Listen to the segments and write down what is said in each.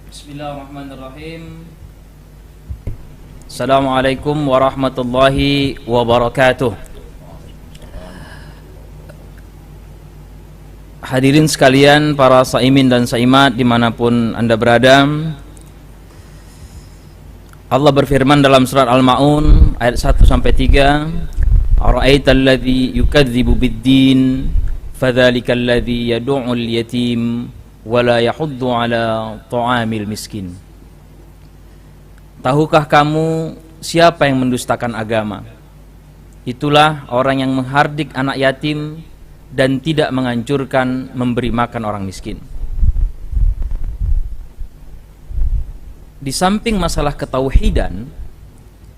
Bismillahirrahmanirrahim. Assalamualaikum warahmatullahi wabarakatuh. Hadirin sekalian, para saimin dan saimat dimanapun anda berada, Allah berfirman dalam surat Al-Ma'un ayat 1-3, Ara'aital ladzi yukadzibu bid-din fadzalikal ladzi yad'ul yatim wala yahuddu ala ta'amil miskin. Tahukah kamu siapa yang mendustakan agama? Itulah orang yang menghardik anak yatim dan tidak menganjurkan memberi makan orang miskin. Di samping masalah ketauhidan,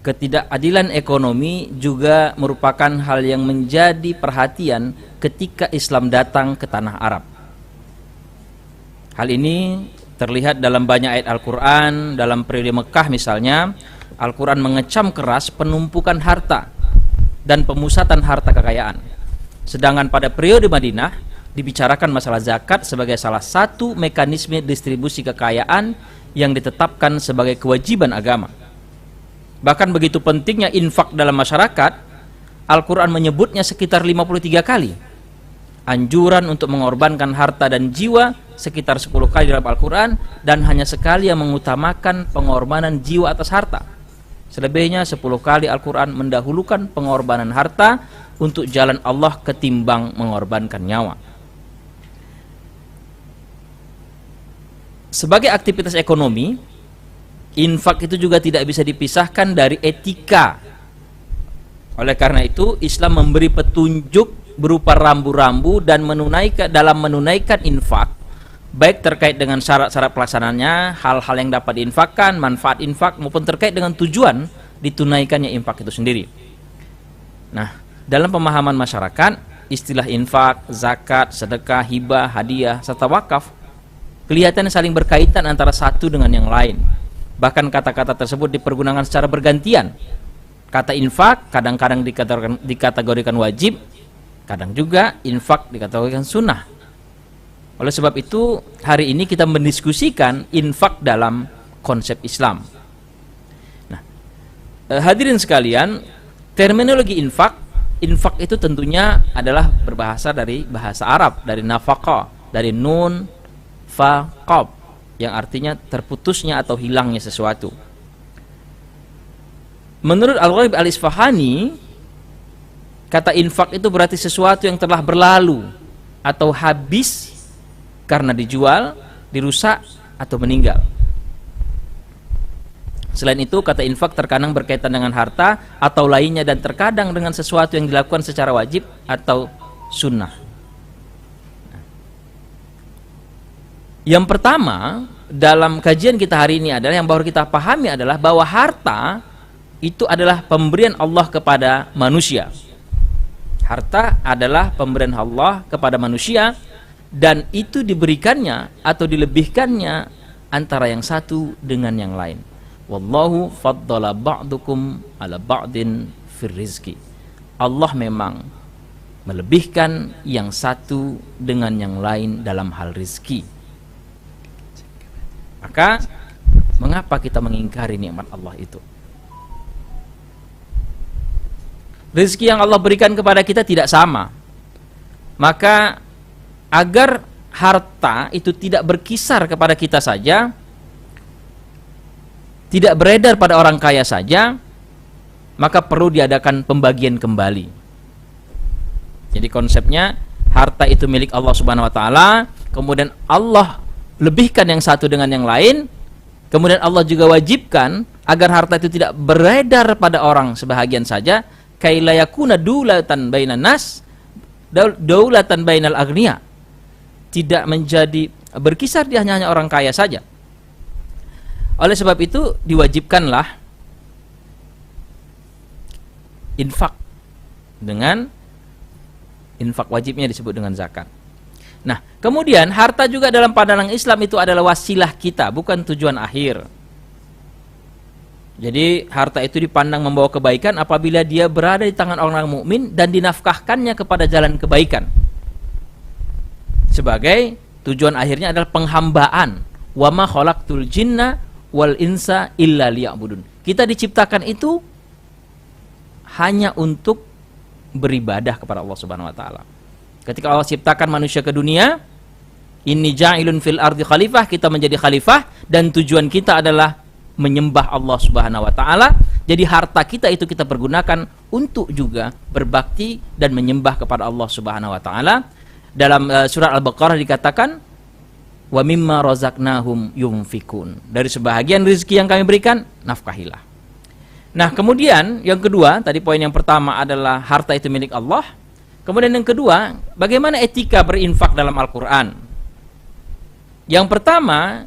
ketidakadilan ekonomi juga merupakan hal yang menjadi perhatian ketika Islam datang ke tanah Arab. Hal ini terlihat dalam banyak ayat Al-Quran. Dalam periode Mekah misalnya, Al-Quran mengecam keras penumpukan harta dan pemusatan harta kekayaan. Sedangkan pada periode Madinah dibicarakan masalah zakat sebagai salah satu mekanisme distribusi kekayaan yang ditetapkan sebagai kewajiban agama. Bahkan begitu pentingnya infak dalam masyarakat, Al-Quran menyebutnya sekitar 53 kali. Anjuran untuk mengorbankan harta dan jiwa sekitar 10 kali dalam Al-Quran, dan hanya sekali yang mengutamakan pengorbanan jiwa atas harta. Selebihnya 10 kali Al-Quran mendahulukan pengorbanan harta untuk jalan Allah ketimbang mengorbankan nyawa. Sebagai aktivitas ekonomi, infak itu juga tidak bisa dipisahkan dari etika. Oleh karena itu, Islam memberi petunjuk berupa rambu-rambu dan menunaikan infak, baik terkait dengan syarat-syarat pelaksanaannya, hal-hal yang dapat diinfakkan, manfaat infak, maupun terkait dengan tujuan ditunaikannya infak itu sendiri. Nah, dalam pemahaman masyarakat, istilah infak, zakat, sedekah, hibah, hadiah, serta wakaf kelihatannya saling berkaitan antara satu dengan yang lain. Bahkan kata-kata tersebut dipergunakan secara bergantian. Kata infak kadang-kadang dikategorikan wajib, kadang juga infak dikategorikan sunnah. Oleh sebab itu, hari ini kita mendiskusikan infak dalam konsep Islam. Nah, hadirin sekalian, terminologi infak itu tentunya adalah berbahasa dari bahasa Arab, dari nafaqah, dari nun, fa, qab, yang artinya terputusnya atau hilangnya sesuatu. Menurut Al-Ghalib Al-Isfahani, kata infak itu berarti sesuatu yang telah berlalu atau habis karena dijual, dirusak, atau meninggal. Selain itu, kata infak terkadang berkaitan dengan harta atau lainnya, dan terkadang dengan sesuatu yang dilakukan secara wajib atau sunnah. Yang pertama dalam kajian kita hari ini adalah, yang baru kita pahami adalah bahwa harta itu adalah pemberian Allah kepada manusia. Harta adalah pemberian Allah kepada manusia, dan itu diberikannya atau dilebihkannya antara yang satu dengan yang lain. Wallahu faddala ba'dukum ala ba'din fir rizki. Allah memang melebihkan yang satu dengan yang lain dalam hal rizki. Maka mengapa kita mengingkari nikmat Allah itu? Rezeki yang Allah berikan kepada kita tidak sama. Maka agar harta itu tidak berkisar kepada kita saja, tidak beredar pada orang kaya saja, maka perlu diadakan pembagian kembali. Jadi konsepnya, harta itu milik Allah Subhanahu wa taala, kemudian Allah lebihkan yang satu dengan yang lain, kemudian Allah juga wajibkan agar harta itu tidak beredar pada orang sebahagian saja, kaila yakuna dulatan bainan nas, daulatan bainal agniya, tidak menjadi berkisar di hanya orang kaya saja. Oleh sebab itu diwajibkanlah infak, dengan infak wajibnya disebut dengan zakat. Nah, kemudian harta juga dalam pandangan Islam itu adalah wasilah kita, bukan tujuan akhir. Jadi harta itu dipandang membawa kebaikan apabila dia berada di tangan orang mukmin dan dinafkahkannya kepada jalan kebaikan. Sebagai tujuan akhirnya adalah penghambaan wa ma khalaqtul jinna wal insa illa liya'budun. Kita diciptakan itu hanya untuk beribadah kepada Allah Subhanahu wa taala. Ketika Allah ciptakan manusia ke dunia, inni ja'ilun fil ardi khalifah, kita menjadi khalifah dan tujuan kita adalah menyembah Allah Subhanahu wa taala. Jadi harta kita itu kita pergunakan untuk juga berbakti dan menyembah kepada Allah Subhanahu wa taala. Dalam surat Al-Baqarah dikatakan wa mimma razaqnahum yunfikun. Dari sebahagian rezeki yang kami berikan, nafkahilah. Nah, kemudian yang kedua, tadi poin yang pertama adalah harta itu milik Allah. Kemudian yang kedua, bagaimana etika berinfak dalam Al-Qur'an? Yang pertama,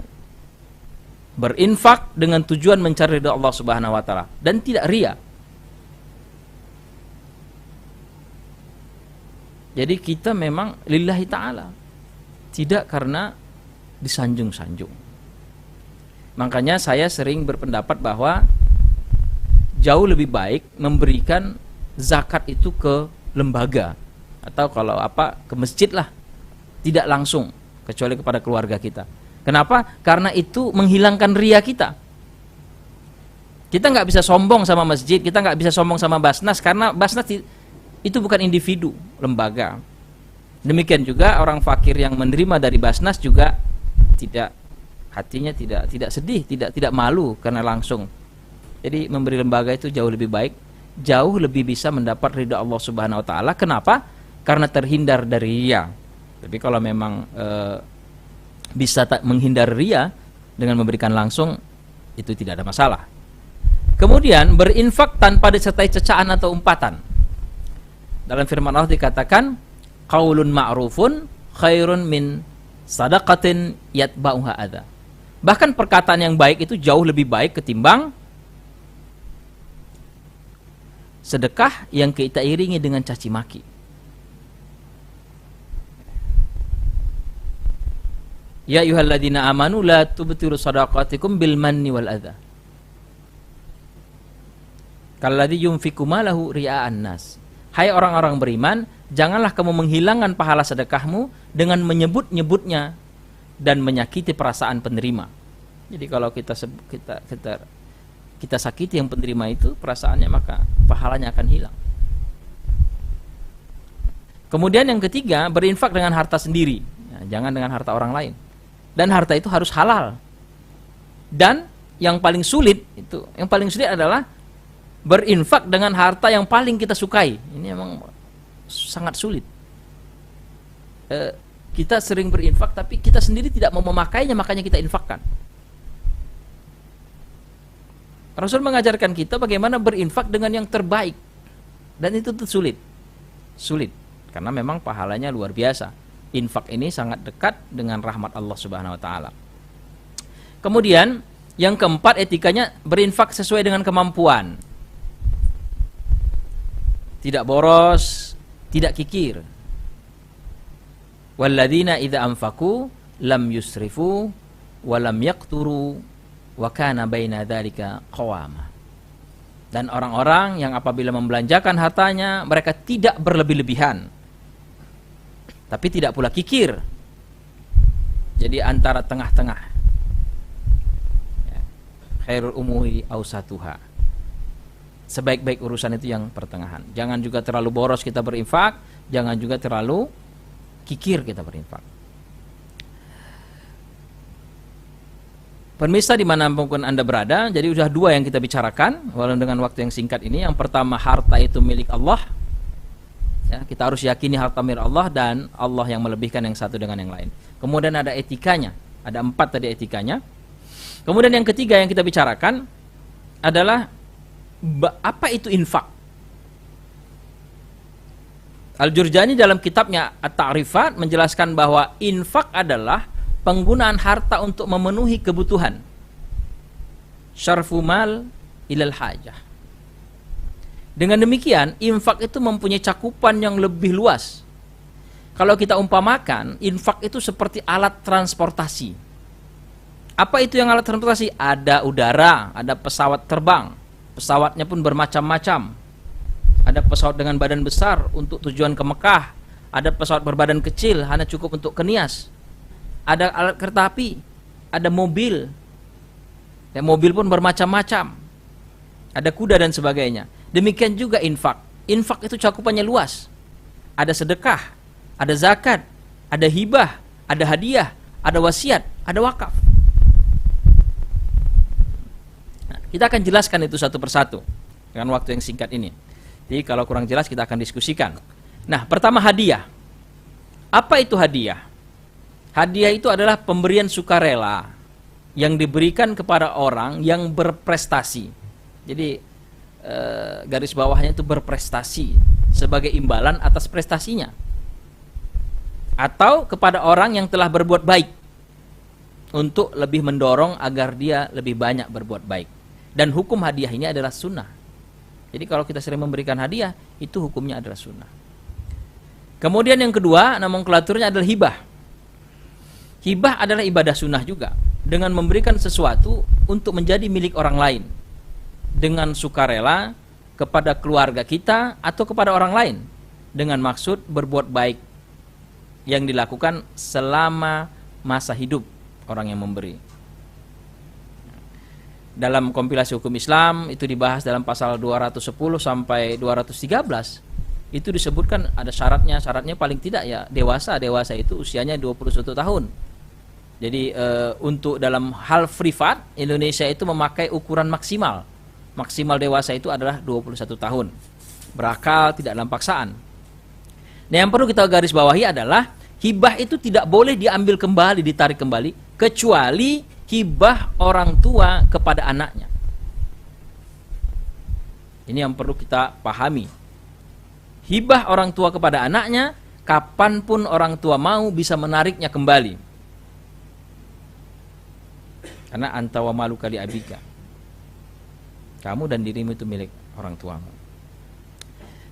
berinfak dengan tujuan mencari ridha Allah Subhanahu wa taala dan tidak ria. Jadi kita memang lillahi ta'ala, tidak karena disanjung-sanjung. Makanya saya sering berpendapat bahwa jauh lebih baik memberikan zakat itu ke lembaga atau kalau apa ke masjid lah, tidak langsung kecuali kepada keluarga kita. Kenapa? Karena itu menghilangkan ria kita. Kita nggak bisa sombong sama masjid, kita nggak bisa sombong sama Basnas karena Basnas itu bukan individu, lembaga. Demikian juga orang fakir yang menerima dari Basnas juga tidak, hatinya tidak sedih, tidak malu karena langsung. Jadi memberi lembaga itu jauh lebih baik, jauh lebih bisa mendapat ridha Allah Subhanahu wa taala. Kenapa? Karena terhindar dari ria. Tapi kalau memang bisa menghindar ria dengan memberikan langsung, itu tidak ada masalah. Kemudian berinfak tanpa disertai cecaan atau umpatan. Dalam firman Allah dikatakan qaulun ma'rufun khairun min sadaqatin yatba'uha adza. Bahkan perkataan yang baik itu jauh lebih baik ketimbang sedekah yang kita iringi dengan caci maki. Ya ayyuhalladzina amanu la tubtilu shadaqatikum bil manni wal adza. Kalladzi yunfiqu malahu ria'an nas. Hai orang-orang beriman, janganlah kamu menghilangkan pahala sedekahmu dengan menyebut-nyebutnya dan menyakiti perasaan penerima. Jadi kalau kita sakiti yang penerima itu perasaannya, maka pahalanya akan hilang. Kemudian yang ketiga, berinfak dengan harta sendiri, ya, jangan dengan harta orang lain. Dan harta itu harus halal. Dan yang paling sulit adalah berinfak dengan harta yang paling kita sukai. Ini memang sangat sulit. Kita sering berinfak tapi kita sendiri tidak mau memakainya, makanya kita infakkan. Rasul mengajarkan kita bagaimana berinfak dengan yang terbaik. Dan itu sulit. Sulit. Karena memang pahalanya luar biasa. Infak ini sangat dekat dengan rahmat Allah Subhanahu wa taala. Kemudian yang keempat, etikanya berinfak sesuai dengan kemampuan. Tidak boros, tidak kikir. Walladzina idza anfaqu lam yusrifu wa lam yaqturu wa kana baina dzalika qawama. Dan orang-orang yang apabila membelanjakan hartanya, mereka tidak berlebih-lebihan, tapi tidak pula kikir. Jadi antara tengah-tengah. Ya. Khairul umuri awsatuha. Sebaik-baik urusan itu yang pertengahan. Jangan juga terlalu boros kita berinfak, jangan juga terlalu kikir kita berinfak. Pemirsa dimanapun Anda berada, jadi sudah dua yang kita bicarakan, walau dengan waktu yang singkat ini. Yang pertama, harta itu milik Allah. Ya, kita harus yakini harta milik Allah dan Allah yang melebihkan yang satu dengan yang lain. Kemudian ada etikanya, ada 4 tadi etikanya. Kemudian yang ketiga yang kita bicarakan adalah apa itu infak? Al-Jurjani dalam kitabnya At-Ta'rifat menjelaskan bahwa infak adalah penggunaan harta untuk memenuhi kebutuhan. Syarfu mal ilal hajah. Dengan demikian, infak itu mempunyai cakupan yang lebih luas. Kalau kita umpamakan, infak itu seperti alat transportasi. Apa itu yang alat transportasi? Ada udara, ada pesawat terbang. Pesawatnya pun bermacam-macam. Ada pesawat dengan badan besar untuk tujuan ke Mekah. Ada pesawat berbadan kecil hanya cukup untuk ke Nias. Ada alat kereta api. ada mobil. Ya, mobil pun bermacam-macam. Ada kuda dan sebagainya. Demikian juga infak. Infak itu cakupannya luas. Ada sedekah, ada zakat, ada hibah, ada hadiah, ada wasiat, ada wakaf. Nah, kita akan jelaskan itu satu persatu dengan waktu yang singkat ini. Jadi kalau kurang jelas kita akan diskusikan. Nah, pertama hadiah. Apa itu hadiah? Hadiah itu adalah pemberian sukarela yang diberikan kepada orang yang berprestasi. Jadi garis bawahnya itu berprestasi sebagai imbalan atas prestasinya. Atau kepada orang yang telah berbuat baik untuk lebih mendorong agar dia lebih banyak berbuat baik. Dan hukum hadiah ini adalah sunnah. Jadi kalau kita sering memberikan hadiah, itu hukumnya adalah sunnah. Kemudian yang kedua, nomenklaturnya adalah hibah. Hibah adalah ibadah sunnah juga, dengan memberikan sesuatu untuk menjadi milik orang lain dengan sukarela kepada keluarga kita atau kepada orang lain dengan maksud berbuat baik yang dilakukan selama masa hidup orang yang memberi. Dalam kompilasi hukum Islam itu dibahas dalam pasal 210 sampai 213. Itu disebutkan ada syaratnya paling tidak ya dewasa itu usianya 21 tahun. Jadi untuk dalam hal privat Indonesia itu memakai ukuran maksimal dewasa itu adalah 21 tahun, berakal, tidak dalam paksaan. Nah, yang perlu kita garis bawahi adalah hibah itu tidak boleh diambil kembali, ditarik kembali, kecuali hibah orang tua kepada anaknya. Ini yang perlu kita pahami. Hibah orang tua kepada anaknya, kapanpun orang tua mau bisa menariknya kembali. Karena anta wa maluka li abika. Kamu dan dirimu itu milik orang tuamu.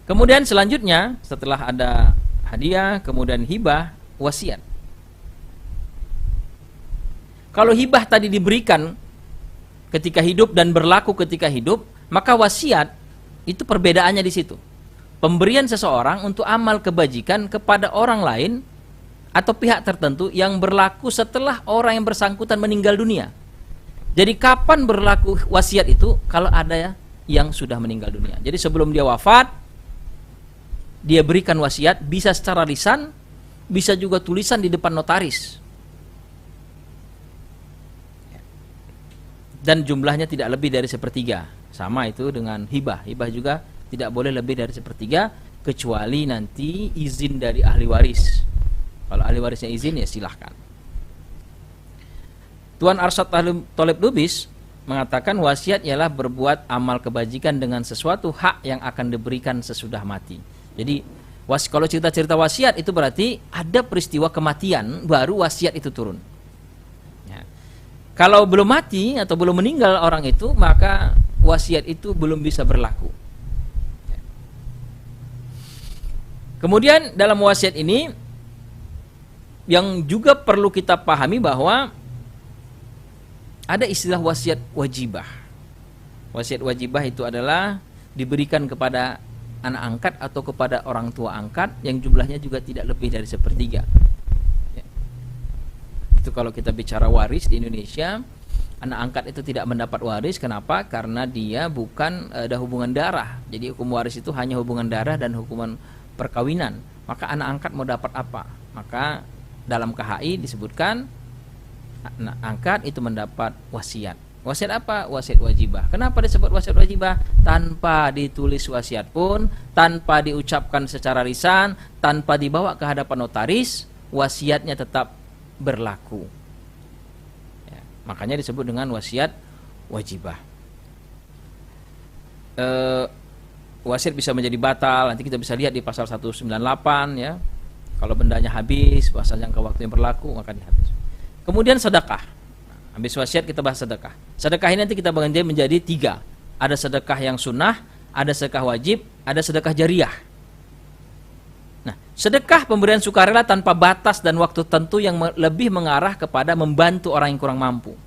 Kemudian selanjutnya setelah ada hadiah, kemudian hibah, wasiat. Kalau hibah tadi diberikan ketika hidup dan berlaku ketika hidup, maka wasiat itu perbedaannya di situ. Pemberian seseorang untuk amal kebajikan kepada orang lain atau pihak tertentu yang berlaku setelah orang yang bersangkutan meninggal dunia. Jadi kapan berlaku wasiat itu? Kalau ada yang sudah meninggal dunia. Jadi sebelum dia wafat, dia berikan wasiat, bisa secara lisan, bisa juga tulisan di depan notaris. Dan jumlahnya tidak lebih dari sepertiga. Sama itu dengan hibah. Hibah juga tidak boleh lebih dari sepertiga, kecuali nanti izin dari ahli waris. Kalau ahli warisnya izin ya silahkan. Tuan Arsyad Thalib Lubis mengatakan wasiat ialah berbuat amal kebajikan dengan sesuatu hak yang akan diberikan sesudah mati. Jadi kalau cerita-cerita wasiat itu berarti ada peristiwa kematian baru wasiat itu turun. Ya. Kalau belum mati atau belum meninggal orang itu, maka wasiat itu belum bisa berlaku. Ya. Kemudian dalam wasiat ini yang juga perlu kita pahami bahwa ada istilah wasiat wajibah. Wasiat wajibah itu adalah diberikan kepada anak angkat atau kepada orang tua angkat yang jumlahnya juga tidak lebih dari sepertiga. Ya. Itu kalau kita bicara waris di Indonesia, anak angkat itu tidak mendapat waris. Kenapa? Karena dia bukan ada hubungan darah. Jadi hukum waris itu hanya hubungan darah dan hukuman perkawinan. Maka anak angkat mau dapat apa? Maka dalam KHI disebutkan anak angkat itu mendapat wasiat. Wasiat apa? Wasiat wajibah. Kenapa disebut wasiat wajibah? Tanpa ditulis wasiat pun, tanpa diucapkan secara lisan, tanpa dibawa ke hadapan notaris, wasiatnya tetap berlaku. Ya, makanya disebut dengan wasiat wajibah. Wasiat bisa menjadi batal. Nanti kita bisa lihat di pasal 198 ya. Kalau bendanya habis, pasal jangka waktu yang berlaku maka dihabis. Kemudian sedekah. Habis wasiat kita bahas sedekah. Sedekah ini nanti kita bagi menjadi 3. Ada sedekah yang sunnah, ada sedekah wajib, ada sedekah jariah. Nah, sedekah pemberian sukarela tanpa batas dan waktu tentu yang lebih mengarah kepada membantu orang yang kurang mampu.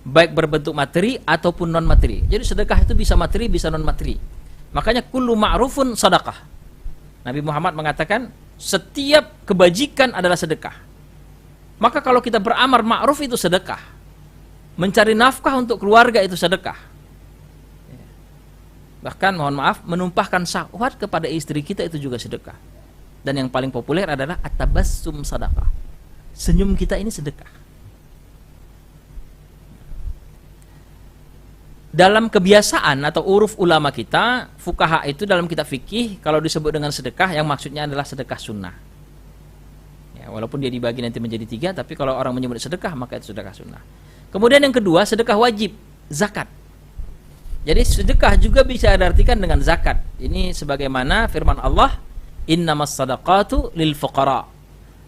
Baik berbentuk materi ataupun non materi. Jadi sedekah itu bisa materi, bisa non materi. Makanya kullu ma'rufun sedekah. Nabi Muhammad mengatakan setiap kebajikan adalah sedekah. Maka kalau kita beramar ma'ruf itu sedekah. Mencari nafkah untuk keluarga itu sedekah. Bahkan mohon maaf, menumpahkan syahwat kepada istri kita itu juga sedekah. Dan yang paling populer adalah at-tabassum sedekah. Senyum kita ini sedekah. Dalam kebiasaan atau uruf ulama kita, fuqaha itu dalam kitab fikih kalau disebut dengan sedekah yang maksudnya adalah sedekah sunnah. Ya, walaupun dia dibagi nanti menjadi 3, tapi kalau orang menyebut sedekah maka itu sedekah sunnah. Kemudian yang kedua, sedekah wajib, zakat. Jadi sedekah juga bisa diartikan dengan zakat. Ini sebagaimana firman Allah, innamas sadaqatu lil fuqara.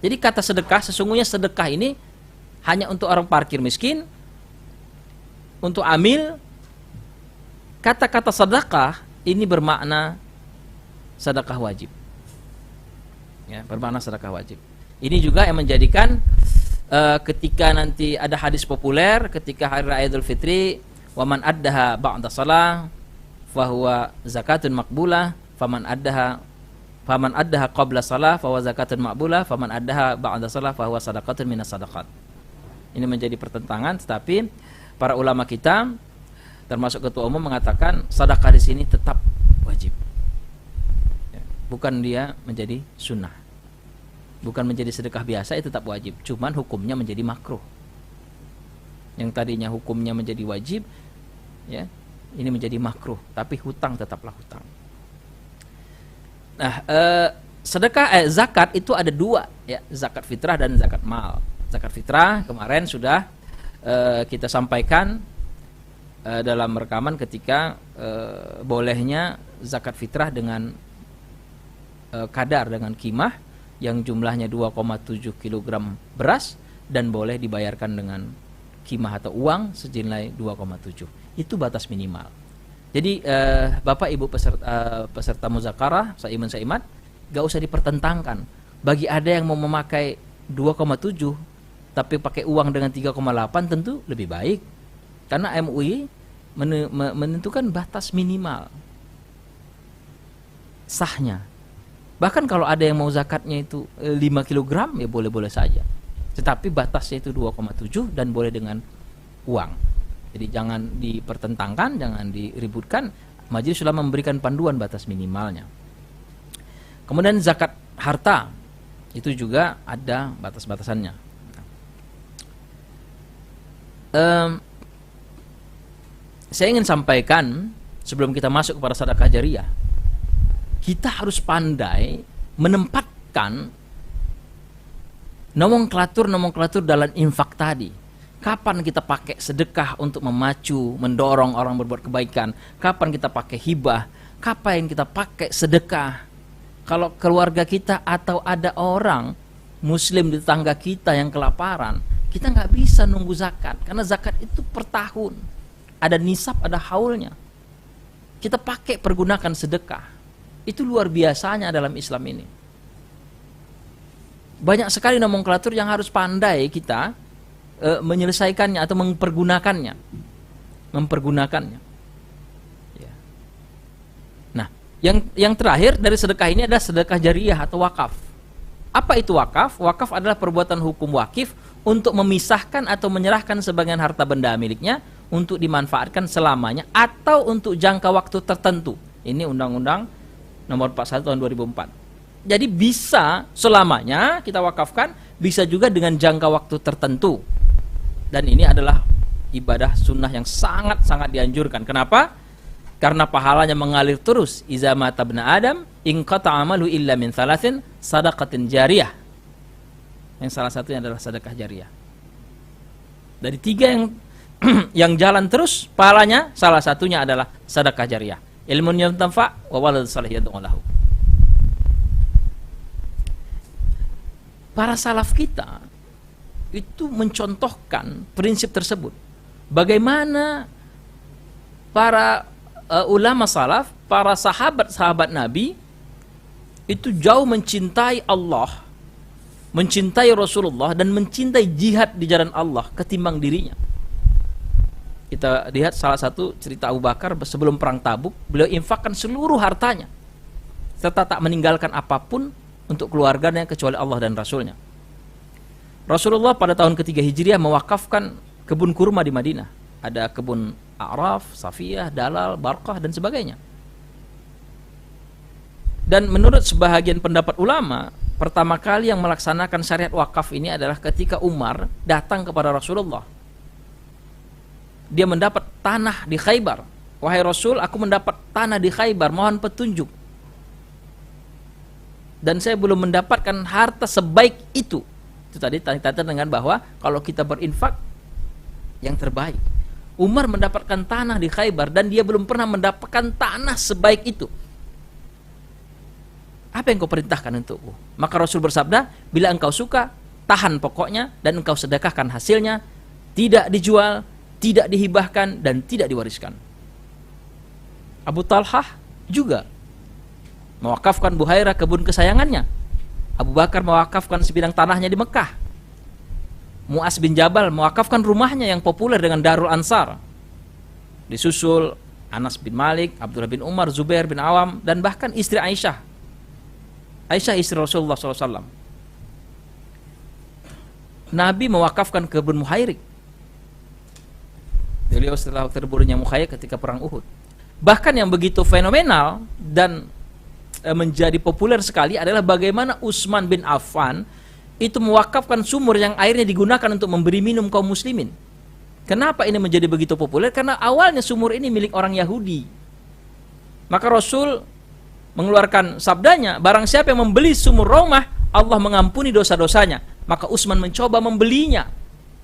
Jadi kata sedekah, sesungguhnya sedekah ini hanya untuk orang parkir miskin, untuk amil. Kata-kata sedekah ini bermakna sedekah wajib. Ya, bermakna sedekah wajib. Ini juga yang menjadikan ketika nanti ada hadis populer ketika hari raya Idul Fitri, waman addaha ba'da shalah fahuwa zakatun maqbulah, faman addaha qabla shalah fahuwa zakatun maqbulah, faman addaha ba'da shalah fahuwa sadaqatun minas sadaqat. Ini menjadi pertentangan, tetapi para ulama kita termasuk ketua umum mengatakan sedekah di sini tetap wajib. Bukan dia menjadi sunnah. Bukan menjadi sedekah biasa, itu tetap wajib. Cuman hukumnya menjadi makruh. Yang tadinya hukumnya menjadi wajib, ya, ini menjadi makruh. Tapi hutang tetaplah hutang. Nah, zakat itu ada 2, ya, zakat fitrah dan zakat mal. Zakat fitrah kemarin sudah kita sampaikan dalam rekaman ketika bolehnya zakat fitrah dengan kadar, dengan kimah yang jumlahnya 2,7 kg beras dan boleh dibayarkan dengan kimah atau uang senilai 2,7. Itu batas minimal. Jadi Bapak Ibu peserta muzakarah, saiman-saimat, gak usah dipertentangkan. Bagi ada yang mau memakai 2,7 tapi pakai uang dengan 3,8 tentu lebih baik. Karena MUI menentukan batas minimal sahnya. Bahkan kalau ada yang mau zakatnya itu 5 kg, ya boleh-boleh saja. Tetapi batasnya itu 2,7 dan boleh dengan uang. Jadi jangan dipertentangkan, jangan diributkan. Majelis sudah memberikan panduan batas minimalnya. Kemudian zakat harta, itu juga ada batas-batasannya. Saya ingin sampaikan sebelum kita masuk kepada sedekah jariyah, kita harus pandai menempatkan nomenklatur dalam infak tadi. Kapan kita pakai sedekah untuk memacu, mendorong orang berbuat kebaikan? Kapan kita pakai hibah? Kapan kita pakai sedekah? Kalau keluarga kita atau ada orang muslim di tetangga kita yang kelaparan, kita nggak bisa nunggu zakat, karena zakat itu per tahun. Ada nisab, ada haulnya. Kita pakai pergunakan sedekah. Itu luar biasanya dalam Islam ini. Banyak sekali nomenklatur yang harus pandai kita menyelesaikannya atau mempergunakannya. Ya. Nah, yang terakhir dari sedekah ini adalah sedekah jariyah atau wakaf. Apa itu wakaf? Wakaf adalah perbuatan hukum wakif untuk memisahkan atau menyerahkan sebagian harta benda miliknya untuk dimanfaatkan selamanya atau untuk jangka waktu tertentu. Ini Undang-Undang Nomor 41 tahun 2004. Jadi bisa selamanya kita wakafkan, bisa juga dengan jangka waktu tertentu. Dan ini adalah ibadah sunnah yang sangat-sangat dianjurkan. Kenapa? Karena pahalanya mengalir terus. Iza mata ibna Adam in qata amalu illa min thalathin sadaqatin jariyah. Yang salah satunya adalah sedekah jariyah. Dari 3 yang jalan terus pahalanya, salah satunya adalah sedekah jariyah. Ilmun yantafa wa walad salih yad'u lahu. Para salaf kita itu mencontohkan prinsip tersebut. Bagaimana para ulama salaf, para sahabat-sahabat Nabi itu jauh mencintai Allah, mencintai Rasulullah dan mencintai jihad di jalan Allah ketimbang dirinya. Kita lihat salah satu cerita Abu Bakar sebelum perang Tabuk, beliau infakkan seluruh hartanya serta tak meninggalkan apapun untuk keluarganya kecuali Allah dan Rasulnya. Rasulullah pada tahun ketiga Hijriah mewakafkan kebun kurma di Madinah. Ada kebun A'raf, Safiyah, Dalal, Barqah dan sebagainya. Dan menurut sebahagian pendapat ulama, pertama kali yang melaksanakan syariat wakaf ini adalah ketika Umar datang kepada Rasulullah. Dia mendapat tanah di Khaybar. Wahai Rasul, aku mendapat tanah di Khaybar, mohon petunjuk. Dan saya belum mendapatkan harta sebaik itu. Itu tadi tanda dengan bahwa kalau kita berinfak yang terbaik. Umar mendapatkan tanah di Khaybar dan dia belum pernah mendapatkan tanah sebaik itu. Apa yang kau perintahkan untukku? Maka Rasul bersabda, bila engkau suka, tahan pokoknya dan engkau sedekahkan hasilnya, tidak dijual, tidak dihibahkan dan tidak diwariskan. Abu Talhah juga mewakafkan Buhairah, kebun kesayangannya. Abu Bakar mewakafkan sebidang tanahnya di Mekah. Mu'az bin Jabal mewakafkan rumahnya yang populer dengan Darul Ansar. Disusul Anas bin Malik, Abdullah bin Umar, Zubair bin Awam, dan bahkan istri Aisyah. Aisyah istri Rasulullah SAW. Nabi mewakafkan kebun Muhairik. Beliau setelah terbunuhnya Muhairik ketika perang Uhud. Bahkan yang begitu fenomenal dan menjadi populer sekali adalah bagaimana Utsman bin Affan itu mewakafkan sumur yang airnya digunakan untuk memberi minum kaum muslimin. Kenapa ini menjadi begitu populer? Karena awalnya sumur ini milik orang Yahudi. Maka Rasul mengeluarkan sabdanya, barang siapa yang membeli sumur Raumah, Allah mengampuni dosa-dosanya. Maka Utsman mencoba membelinya,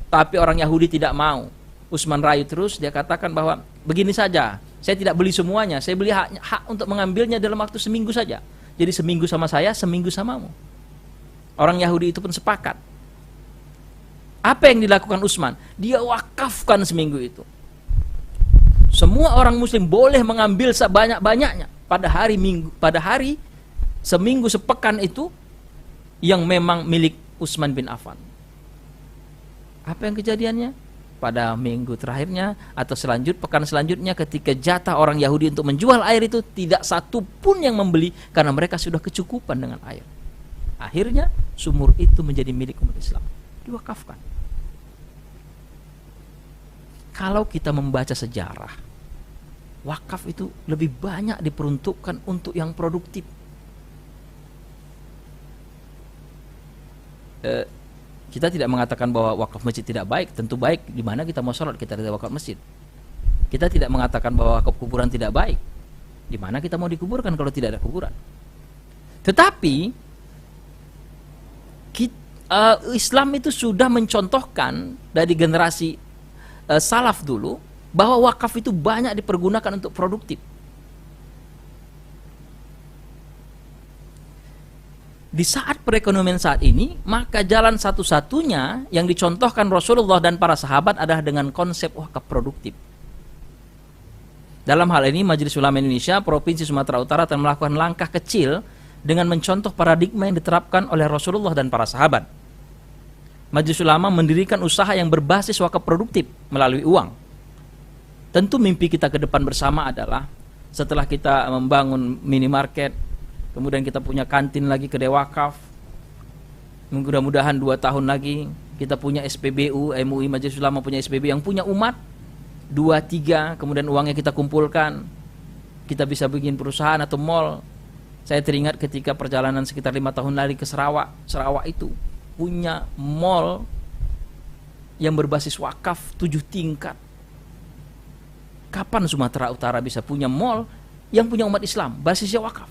tapi orang Yahudi tidak mau. Utsman rayu terus, dia katakan bahwa begini saja, saya tidak beli semuanya, saya beli hak untuk mengambilnya dalam waktu seminggu saja. Jadi seminggu sama saya, seminggu samamu. Orang Yahudi itu pun sepakat. Apa yang dilakukan Utsman? Dia wakafkan seminggu itu. Semua orang muslim boleh mengambil sebanyak-banyaknya pada hari Minggu, pada hari seminggu sepekan itu yang memang milik Utsman bin Affan. Apa yang kejadiannya? Pada minggu terakhirnya atau pekan selanjutnya ketika jatah orang Yahudi untuk menjual air itu tidak satu pun yang membeli karena mereka sudah kecukupan dengan air. Akhirnya sumur itu menjadi milik umat Islam, diwakafkan. Kalau kita membaca sejarah, wakaf itu lebih banyak diperuntukkan untuk yang produktif. Kita tidak mengatakan bahwa wakaf masjid tidak baik, tentu baik. Di mana kita mau sholat kita ada wakaf masjid. Kita tidak mengatakan bahwa wakaf kuburan tidak baik. Di mana kita mau dikuburkan kalau tidak ada kuburan. Tetapi Islam itu sudah mencontohkan dari generasi salaf dulu bahwa wakaf itu banyak dipergunakan untuk produktif. Di saat perekonomian saat ini, maka jalan satu-satunya yang dicontohkan Rasulullah dan para sahabat adalah dengan konsep wakaf produktif. Dalam hal ini, Majelis Ulama Indonesia Provinsi Sumatera Utara telah melakukan langkah kecil dengan mencontoh paradigma yang diterapkan oleh Rasulullah dan para sahabat. Majelis Ulama mendirikan usaha yang berbasis wakaf produktif melalui uang. Tentu mimpi kita ke depan bersama adalah setelah kita membangun minimarket, kemudian kita punya kantin lagi kedai wakaf. Mudah-mudahan 2 tahun lagi kita punya SPBU, MUI Majelis Ulama punya SPBU yang punya umat 2-3, kemudian uangnya kita kumpulkan, kita bisa bikin perusahaan atau mall. Saya teringat ketika perjalanan sekitar 5 tahun lalu ke Sarawak. Sarawak itu punya mall yang berbasis wakaf 7 tingkat. Kapan Sumatera Utara bisa punya mall yang punya umat Islam basisnya wakaf?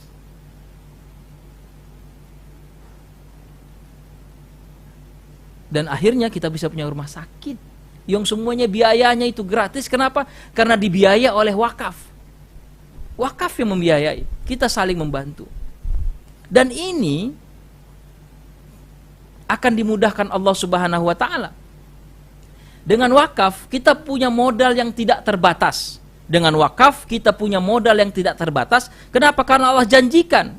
Dan akhirnya kita bisa punya rumah sakit yang semuanya biayanya itu gratis. Kenapa? Karena dibiayai oleh wakaf. Wakaf yang membiayai, kita saling membantu. Dan ini akan dimudahkan Allah Subhanahu wa taala. Dengan wakaf kita punya modal yang tidak terbatas. Dengan wakaf kita punya modal yang tidak terbatas. Kenapa? Karena Allah janjikan,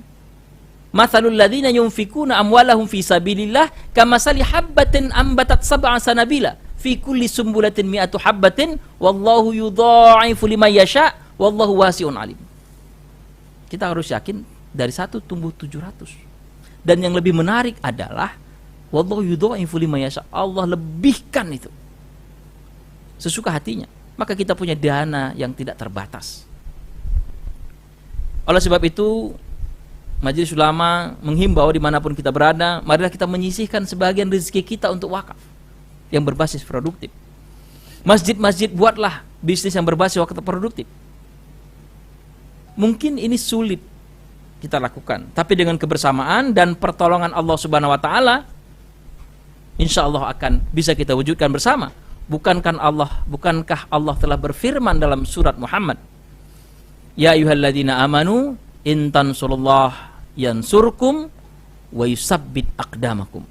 mathalul ladzina yunfikuna amwalahum fi sabilillah kamathali habbatin ambatat sab'a sanabila fi kulli sumbulatin mi'atu habbatin wallahu yudha'ifu liman yasha wallahu wasi'un alim. Kita harus yakin dari 1 tumbuh 700. Dan yang lebih menarik adalah Wallahu yudha'ifu liman yasha. Allah lebihkan itu sesuka hatinya. Maka kita punya dana yang tidak terbatas. Oleh sebab itu, Majelis Ulama menghimbau dimanapun kita berada, marilah kita menyisihkan sebagian rezeki kita untuk wakaf yang berbasis produktif. Masjid-masjid buatlah bisnis yang berbasis wakaf produktif. Mungkin ini sulit kita lakukan, tapi dengan kebersamaan dan pertolongan Allah Subhanahu wa taala, insya Allah akan bisa kita wujudkan bersama. Bukankah Allah telah berfirman dalam surat Muhammad, ya ayyuhalladzina amanu in tansurullah yansurkum wa yusabbit aqdamakum.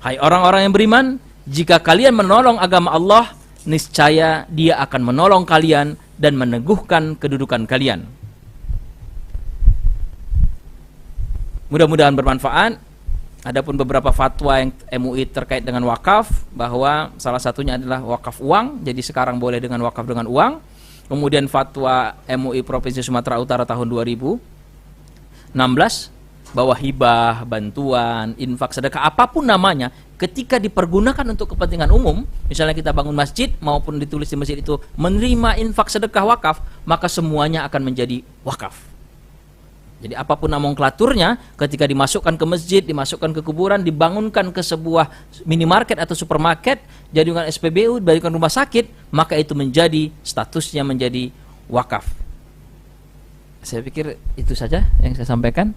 Hai orang-orang yang beriman, jika kalian menolong agama Allah, niscaya Dia akan menolong kalian dan meneguhkan kedudukan kalian. Mudah-mudahan bermanfaat. Adapun beberapa fatwa yang MUI terkait dengan wakaf, bahwa salah satunya adalah wakaf uang, jadi sekarang boleh dengan wakaf dengan uang. Kemudian fatwa MUI Provinsi Sumatera Utara tahun 2016 bahwa hibah, bantuan, infak, sedekah, apapun namanya, ketika dipergunakan untuk kepentingan umum, misalnya kita bangun masjid maupun ditulis di masjid itu menerima infak, sedekah, wakaf, maka semuanya akan menjadi wakaf. Jadi apapun nomenklaturnya, ketika dimasukkan ke masjid, dimasukkan ke kuburan, dibangunkan ke sebuah minimarket atau supermarket, jadikan SPBU, jadikan rumah sakit, maka itu menjadi statusnya menjadi wakaf. Saya pikir itu saja yang saya sampaikan.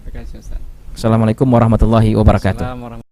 Assalamualaikum warahmatullahi wabarakatuh.